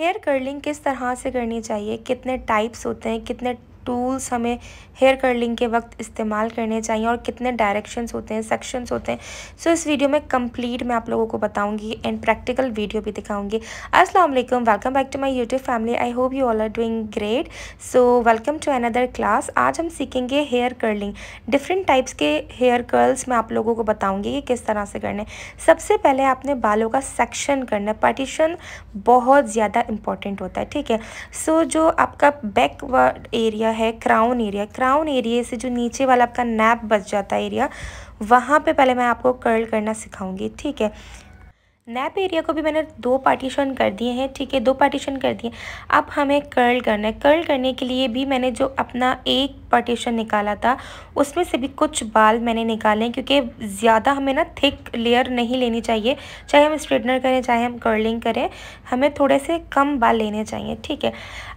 Hair curling किस तरह से करनी चाहिए, कितने टाइप्स होते हैं, कितने टूल्स हमें हेयर कर्लिंग के वक्त इस्तेमाल करने चाहिए और कितने डायरेक्शंस होते हैं, सेक्शंस होते हैं। सो इस वीडियो में कंप्लीट मैं आप लोगों को बताऊंगी एंड प्रैक्टिकल वीडियो भी दिखाऊंगी। अस्सलाम वालेकुम, welcome back to my YouTube family. I hope you all are doing great. So welcome to another class. आज हम सीखेंगे हेयर कर्लिंग। डिफरेंट टाइप्स के हेयर कर्ल्स मैं आप लोगों को बताऊँगी कि किस तरह से करने। सबसे पहले आपने बालों का सेक्शन करना है। पार्टीशन बहुत ज़्यादा इंपॉर्टेंट होता है, ठीक है। सो जो आपका बैकवर्ड एरिया है, क्राउन एरिया से जो नीचे वाला आपका नैप बच जाता है एरिया, वहाँ पे पहले मैं आपको कर्ल करना सिखाऊंगी, ठीक है। नैप एरिया को भी मैंने 2 पार्टीशन कर दिए हैं, ठीक है, 2 पार्टीशन कर दिए। अब हमें कर्ल करना है। कर्ल करने के लिए भी मैंने जो अपना एक पार्टीशन निकाला था उसमें से भी कुछ बाल मैंने निकाले हैं, क्योंकि ज़्यादा हमें ना थिक लेयर नहीं लेनी चाहिए। चाहे हम स्ट्रेटनर करें चाहे हम कर्लिंग करें, हमें थोड़े से कम बाल लेने चाहिए, ठीक है।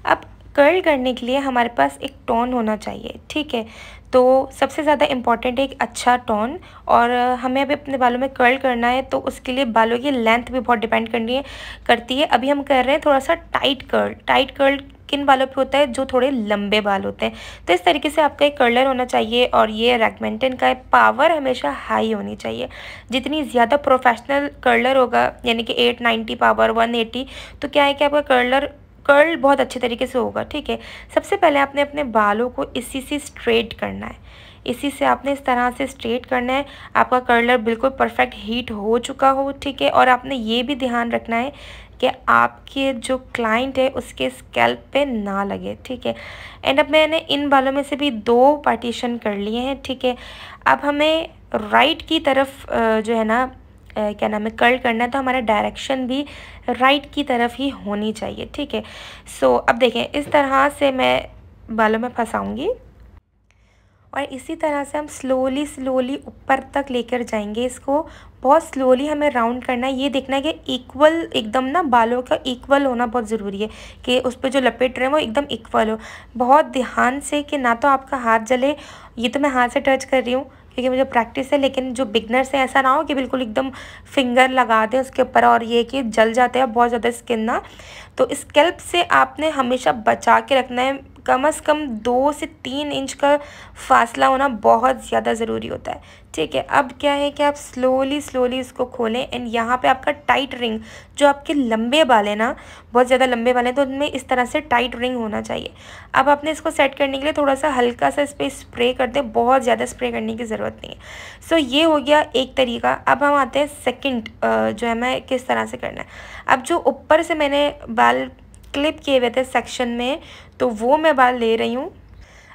अब कर्ल करने के लिए हमारे पास एक टोन होना चाहिए, ठीक है। तो सबसे ज़्यादा इम्पॉर्टेंट है एक अच्छा टोन। और हमें अभी अपने बालों में कर्ल करना है तो उसके लिए बालों की लेंथ भी बहुत डिपेंड करती है। अभी हम कर रहे हैं थोड़ा सा टाइट कर्ल किन बालों पे होता है, जो थोड़े लंबे बाल होते हैं। तो इस तरीके से आपका एक कर्लर होना चाहिए और ये रैगमेंटन का पावर हमेशा हाई होनी चाहिए। जितनी ज़्यादा प्रोफेशनल कर्लर होगा, यानी कि 890 पावर 180, तो क्या है कि आपका कर्ल बहुत अच्छे तरीके से होगा, ठीक है। सबसे पहले आपने अपने बालों को इसी से स्ट्रेट करना है। इसी से आपने इस तरह से स्ट्रेट करना है। आपका कर्लर बिल्कुल परफेक्ट हीट हो चुका हो, ठीक है। और आपने ये भी ध्यान रखना है कि आपके जो क्लाइंट है उसके स्कैल्प पे ना लगे, ठीक है। एंड अब मैंने इन बालों में से भी 2 पार्टीशन कर लिए हैं, ठीक है। अब हमें राइट की तरफ जो है ना क्या नाम है, कर्ल करना है, तो हमारा डायरेक्शन भी राइट की तरफ ही होनी चाहिए, ठीक है। सो अब देखें, इस तरह से मैं बालों में फंसाऊंगी और इसी तरह से हम स्लोली ऊपर तक लेकर जाएंगे। इसको बहुत स्लोली हमें राउंड करना है। ये देखना है कि इक्वल, एकदम ना बालों का इक्वल होना बहुत ज़रूरी है, कि उस पर जो लपेट रहे हैं वो एकदम इक्वल हो। बहुत ध्यान से, कि ना तो आपका हाथ जले। ये तो मैं हाथ से टच कर रही हूँ क्योंकि मुझे प्रैक्टिस है, लेकिन जो बिगनर्स हैं ऐसा ना हो कि बिल्कुल एकदम फिंगर लगा दें उसके ऊपर और ये कि जल जाते हैं बहुत ज़्यादा स्किन ना। तो स्कैल्प से आपने हमेशा बचा के रखना है। कम से कम 2 से 3 इंच का फासला होना बहुत ज़्यादा ज़रूरी होता है, ठीक है। अब क्या है कि आप स्लोली इसको खोलें एंड यहाँ पे आपका टाइट रिंग, जो आपके लंबे बाल हैं ना, बहुत ज़्यादा लंबे बाल हैं, तो उनमें इस तरह से टाइट रिंग होना चाहिए। अब आपने इसको सेट करने के लिए थोड़ा सा हल्का सा इस पर स्प्रे कर दें, बहुत ज़्यादा स्प्रे करने की ज़रूरत नहीं है। सो ये हो गया एक तरीका। अब हम आते हैं सेकेंड, जो है मैं किस तरह से करना है। अब जो ऊपर से मैंने बाल क्लिप किए हुए थे सेक्शन में, तो वो मैं बाल ले रही हूँ।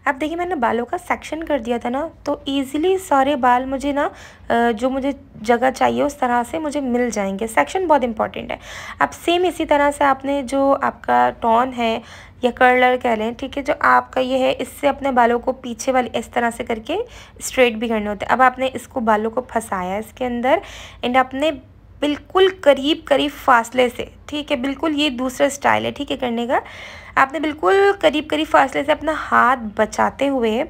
अब देखिए, मैंने बालों का सेक्शन कर दिया था ना, तो इजीली सारे बाल मुझे ना जो मुझे जगह चाहिए उस तरह से मुझे मिल जाएंगे। सेक्शन बहुत इंपॉर्टेंट है। अब सेम इसी तरह से आपने जो आपका टॉन है या कर्लर कह लें, ठीक है, जो आपका ये है, इससे अपने बालों को पीछे वाली इस तरह से करके स्ट्रेट भी करने होते हैं। अब आपने इसको बालों को फंसाया इसके अंदर एंड आपने बिल्कुल करीब फासले से, ठीक है, बिल्कुल ये दूसरा स्टाइल है, ठीक है, करने का। आपने बिल्कुल करीब फासले से अपना हाथ बचाते हुए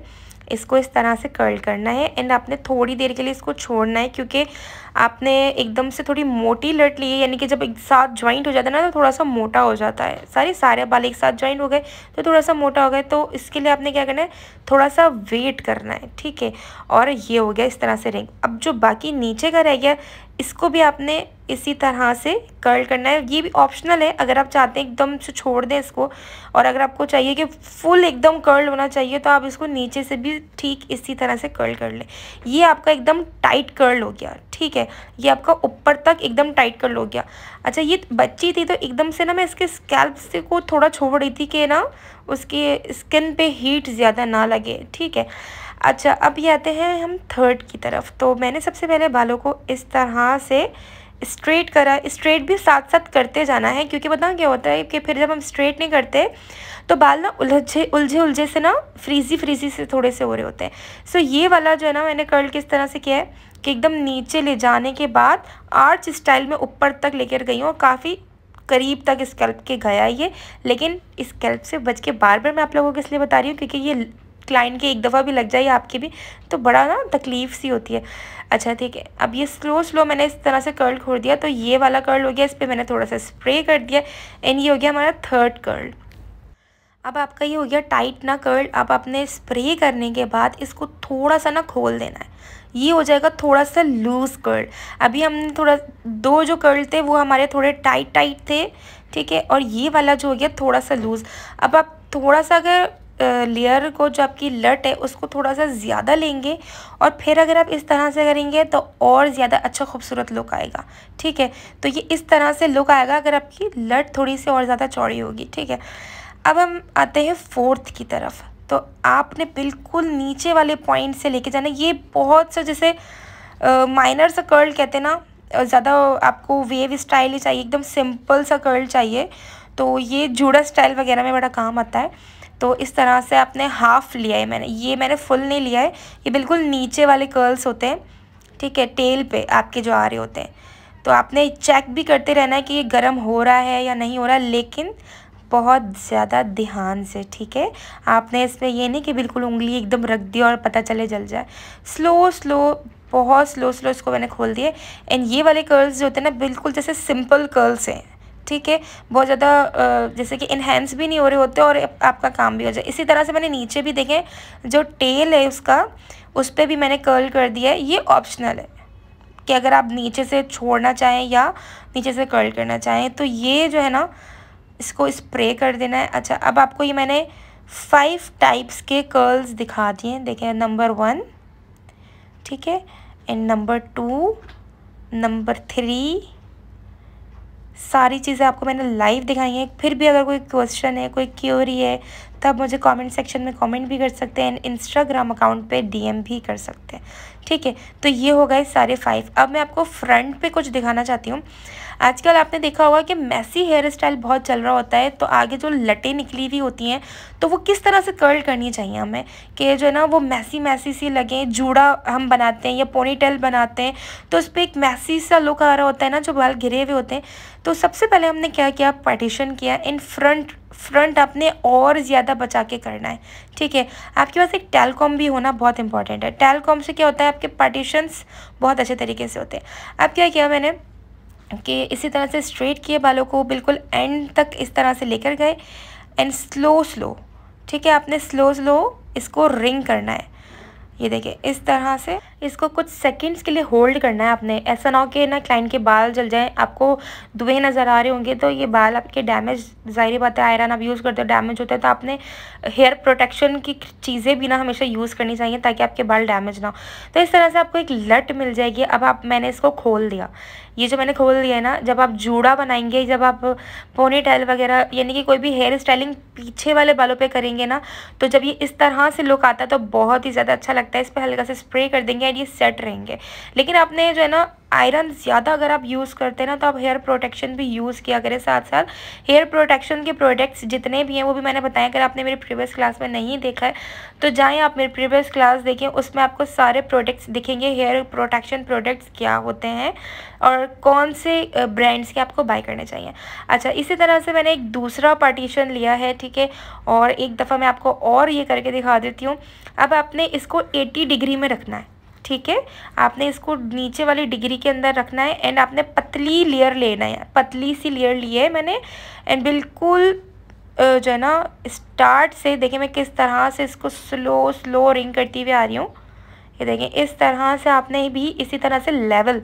इसको इस तरह से कर्ल करना है एंड आपने थोड़ी देर के लिए इसको छोड़ना है, क्योंकि आपने एकदम से थोड़ी मोटी लट ली है, यानी कि जब एक साथ ज्वाइंट हो जाता है ना तो थोड़ा सा मोटा हो जाता है। सारे बाल एक साथ ज्वाइंट हो गए तो थोड़ा सा मोटा हो गए, तो इसके लिए आपने क्या करना है, थोड़ा सा वेट करना है, ठीक है। और ये हो गया इस तरह से रिंग। अब जो बाकी नीचे का रह गया, इसको भी आपने इसी तरह से कर्ल करना है। ये भी ऑप्शनल है, अगर आप चाहते हैं एकदम से छोड़ दें इसको, और अगर आपको चाहिए कि फुल एकदम कर्ल होना चाहिए तो आप इसको नीचे से भी ठीक इसी तरह से कर्ल कर लें। ये आपका एकदम टाइट कर्ल हो गया, ठीक है। ये आपका ऊपर तक एकदम टाइट कर्ल हो गया। अच्छा, ये बच्ची थी तो एकदम से ना मैं इसके स्कैल्प से को थोड़ा छोड़ रही थी कि ना उसकी स्किन पे हीट ज़्यादा ना लगे, ठीक है। अच्छा, अब ये आते हैं हम थर्ड की तरफ। तो मैंने सबसे पहले बालों को इस तरह से स्ट्रेट करा। स्ट्रेट भी साथ साथ करते जाना है, क्योंकि पता क्या होता है कि फिर जब हम स्ट्रेट नहीं करते तो बाल ना उलझे से ना फ्रीजी से थोड़े से हो रहे होते हैं। सो ये वाला जो है ना, मैंने कर्ल किस तरह से किया है कि एकदम नीचे ले जाने के बाद आर्च स्टाइल में ऊपर तक लेकर गई हूँ और काफ़ी करीब तक स्कैल्प के गया ये, लेकिन स्कैल्प से बच के। बार बार मैं आप लोगों को इसलिए बता रही हूँ क्योंकि ये क्लाइंट के एक दफ़ा भी लग जाए आपके भी तो बड़ा ना तकलीफ़ सी होती है। अच्छा ठीक है, अब ये स्लो मैंने इस तरह से कर्ल छोड़ दिया, तो ये वाला कर्ल हो गया, इस पर मैंने थोड़ा सा स्प्रे कर दिया एंड ये हो गया हमारा थर्ड कर्ल। अब आपका ये हो गया टाइट ना कर्ल। अब आपने स्प्रे करने के बाद इसको थोड़ा सा ना खोल देना है, ये हो जाएगा थोड़ा सा लूज़ कर्ल। अभी हमने थोड़ा 2 जो कर्ल थे वो हमारे थोड़े टाइट थे, ठीक है, और ये वाला जो हो गया थोड़ा सा लूज़। अब आप थोड़ा सा अगर लेयर को जो आपकी लट है उसको थोड़ा सा ज़्यादा लेंगे और फिर अगर आप इस तरह से करेंगे तो और ज़्यादा अच्छा खूबसूरत लुक आएगा, ठीक है। तो ये इस तरह से लुक आएगा अगर आपकी लट थोड़ी सी और ज़्यादा चौड़ी होगी, ठीक है। अब हम आते हैं फोर्थ की तरफ। तो आपने बिल्कुल नीचे वाले पॉइंट से लेके जाना। ये बहुत सा जैसे माइनर सा कर्ल कहते हैं ना, ज़्यादा आपको वेव स्टाइल ही चाहिए, एकदम सिंपल सा कर्ल चाहिए, तो ये जूड़ा स्टाइल वगैरह में बड़ा काम आता है। तो इस तरह से आपने हाफ़ लिया है, मैंने फुल नहीं लिया है, ये बिल्कुल नीचे वाले कर्ल्स होते हैं, ठीक है, टेल पे आपके जो आ रहे होते हैं। तो आपने चेक भी करते रहना है कि ये गर्म हो रहा है या नहीं हो रहा, लेकिन बहुत ज़्यादा ध्यान से, ठीक है। आपने इसमें ये नहीं कि बिल्कुल उंगली एकदम रख दी और पता चले जल जाए। बहुत स्लो इसको मैंने खोल दिए। एंड ये वाले कर्ल्स जो होते हैं ना बिल्कुल जैसे सिंपल कर्ल्स हैं, ठीक है, बहुत ज़्यादा जैसे कि इन्हेंस भी नहीं हो रहे होते और आपका काम भी हो जाए। इसी तरह से मैंने नीचे भी देखें जो टेल है उसका, उस पर भी मैंने कर्ल कर दिया है। ये ऑप्शनल है कि अगर आप नीचे से छोड़ना चाहें या नीचे से कर्ल करना चाहें, तो ये जो है ना इसको स्प्रे कर देना है। अच्छा, अब आपको ये मैंने 5 टाइप्स के कर्ल्स दिखा दिए, देखें, नंबर 1, ठीक है, एंड नंबर 2, नंबर 3, सारी चीज़ें आपको मैंने लाइव दिखाई हैं। फिर भी अगर कोई क्वेश्चन है, कोई क्यूरी है, तब मुझे कमेंट सेक्शन में कमेंट भी कर सकते हैं, इंस्टाग्राम अकाउंट पे डीएम भी कर सकते हैं, ठीक है। तो ये हो गए सारे 5। अब मैं आपको फ्रंट पे कुछ दिखाना चाहती हूँ। आजकल आपने देखा होगा कि मैसी हेयर स्टाइल बहुत चल रहा होता है, तो आगे जो लटें निकली हुई होती हैं तो वो किस तरह से कर्ल करनी चाहिए हमें कि जो है ना वो मैसी सी लगे। जूड़ा हम बनाते हैं या पोनीटेल बनाते हैं तो उस पर एक मैसी सा लुक आ रहा होता है ना, जो बाल घिरे हुए होते हैं। तो सबसे पहले हमने क्या किया, पार्टीशन किया। इन फ्रंट आपने और ज़्यादा बचा के करना है, ठीक है। आपके पास एक टेलकॉम भी होना बहुत इंपॉर्टेंट है। टेलकॉम से क्या होता है, आपके पार्टीशंस बहुत अच्छे तरीके से होते हैं। अब क्या किया मैंने कि इसी तरह से स्ट्रेट किए बालों को, बिल्कुल एंड तक इस तरह से लेकर गए एंड स्लो, ठीक है, आपने स्लो इसको रिंग करना है। ये देखिए इस तरह से इसको कुछ सेकंड्स के लिए होल्ड करना है आपने। ऐसा ना हो कि ना क्लाइंट के बाल जल जाएं, आपको धुएं नज़र आ रहे होंगे तो ये बाल आपके डैमेज, ज़ाहिर बात है आयरन आप यूज़ करते हो डैमेज होता है, तो आपने हेयर प्रोटेक्शन की चीज़ें भी ना हमेशा यूज़ करनी चाहिए ताकि आपके बाल डैमेज ना हो। तो इस तरह से आपको एक लट मिल जाएगी। अब मैंने इसको खोल दिया। ये जो मैंने खोल दिया है ना, जब आप जूड़ा बनाएंगे, जब आप पोनी टेल वगैरह यानी कि कोई भी हेयर स्टाइलिंग पीछे वाले बालों पे करेंगे ना, तो जब ये इस तरह से लुक आता है तो बहुत ही ज़्यादा अच्छा लगता है। इस पर हल्का से स्प्रे कर देंगे एंड ये सेट रहेंगे। लेकिन आपने जो है ना आयरन ज़्यादा अगर आप यूज़ करते हैं ना, तो आप हेयर प्रोटेक्शन भी यूज़ किया करें साथ साथ। हेयर प्रोटेक्शन के प्रोडक्ट्स जितने भी हैं वो भी मैंने बताया। अगर आपने मेरे प्रीवियस क्लास में नहीं देखा है तो जाएं आप मेरे प्रीवियस क्लास देखें, उसमें आपको सारे प्रोडक्ट्स दिखेंगे, हेयर प्रोटेक्शन प्रोडक्ट्स क्या होते हैं और कौन से ब्रांड्स के आपको बाय करने चाहिए। अच्छा, इसी तरह से मैंने एक दूसरा पार्टीशन लिया है, ठीक है, और एक दफ़ा मैं आपको और ये करके दिखा देती हूँ। अब आपने इसको 80 डिग्री में रखना है, ठीक है, आपने इसको नीचे वाली डिग्री के अंदर रखना है एंड आपने पतली लेयर लेना है, पतली सी लेयर ली है मैंने। एंड बिल्कुल जो है ना स्टार्ट से देखिए मैं किस तरह से इसको स्लो रिंग करती हुई आ रही हूँ। ये देखें इस तरह से आपने भी इसी तरह से लेवल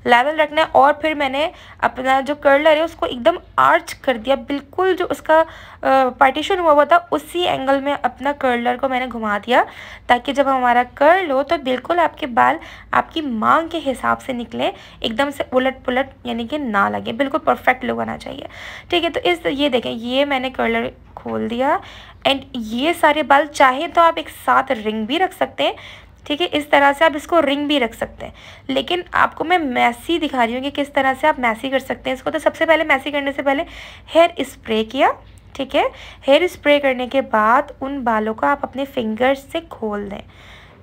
रखना है। और फिर मैंने अपना जो कर्लर है उसको एकदम आर्च कर दिया, बिल्कुल जो उसका पार्टीशन हुआ था उसी एंगल में अपना कर्लर को मैंने घुमा दिया, ताकि जब हमारा कर्ल हो तो बिल्कुल आपके बाल आपकी मांग के हिसाब से निकले, एकदम से उलट पुलट यानी कि ना लगे, बिल्कुल परफेक्ट लुक आना चाहिए, ठीक है। तो ये देखें ये मैंने कर्लर खोल दिया एंड ये सारे बाल चाहे तो आप एक साथ रिंग भी रख सकते हैं, ठीक है, इस तरह से आप इसको रिंग भी रख सकते हैं। लेकिन आपको मैं मैसी दिखा रही हूँ कि किस तरह से आप मैसी कर सकते हैं इसको। तो सबसे पहले मैसी करने से पहले हेयर स्प्रे किया, ठीक है, हेयर स्प्रे करने के बाद उन बालों को आप अपने फिंगर्स से खोल दें,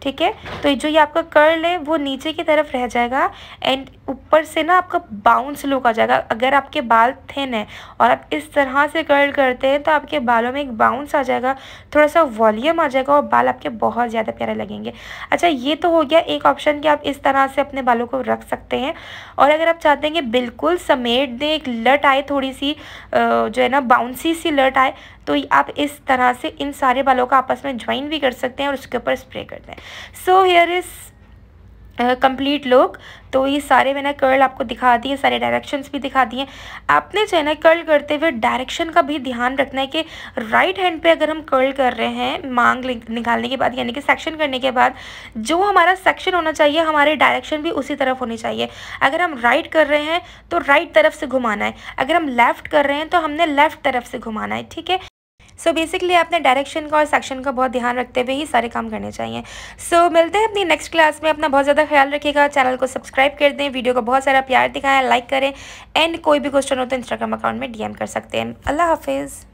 ठीक है। तो जो ये आपका कर्ल है वो नीचे की तरफ रह जाएगा एंड ऊपर से ना आपका बाउंस लुक आ जाएगा। अगर आपके बाल थिन है और आप इस तरह से कर्ल करते हैं तो आपके बालों में एक बाउंस आ जाएगा, थोड़ा सा वॉल्यूम आ जाएगा और बाल आपके बहुत ज़्यादा प्यारे लगेंगे। अच्छा, ये तो हो गया एक ऑप्शन कि आप इस तरह से अपने बालों को रख सकते हैं। और अगर आप चाहते हैं कि बिल्कुल समेट दें, एक लट आए, थोड़ी सी जो है ना बाउंसी सी लट आए, तो आप इस तरह से इन सारे बालों को आपस में ज्वाइन भी कर सकते हैं और उसके ऊपर स्प्रे कर दें। So here is complete look. तो ये सारे मैंने कर्ल आपको दिखा दिए, सारे डायरेक्शंस भी दिखा दिए। आपने जो है ना कर्ल करते हुए डायरेक्शन का भी ध्यान रखना है कि राइट हैंड पे अगर हम कर्ल कर रहे हैं मांग निकालने के बाद, यानी कि सेक्शन करने के बाद, जो हमारा सेक्शन होना चाहिए हमारे डायरेक्शन भी उसी तरफ होनी चाहिए। अगर हम राइट कर रहे हैं तो राइट तरफ से घुमाना है, अगर हम लेफ़्ट कर रहे हैं तो हमने लेफ़्ट तरफ से घुमाना है, ठीक है। सो बेसिकली आपने डायरेक्शन का और सेक्शन का बहुत ध्यान रखते हुए ही सारे काम करने चाहिए। सो मिलते हैं अपनी नेक्स्ट क्लास में। अपना बहुत ज़्यादा ख्याल रखिएगा, चैनल को सब्सक्राइब कर दें, वीडियो को बहुत सारा प्यार दिखाएं, लाइक करें, एंड कोई भी क्वेश्चन हो तो इंस्टाग्राम अकाउंट में DM कर सकते हैं। अल्लाह हाफिज़।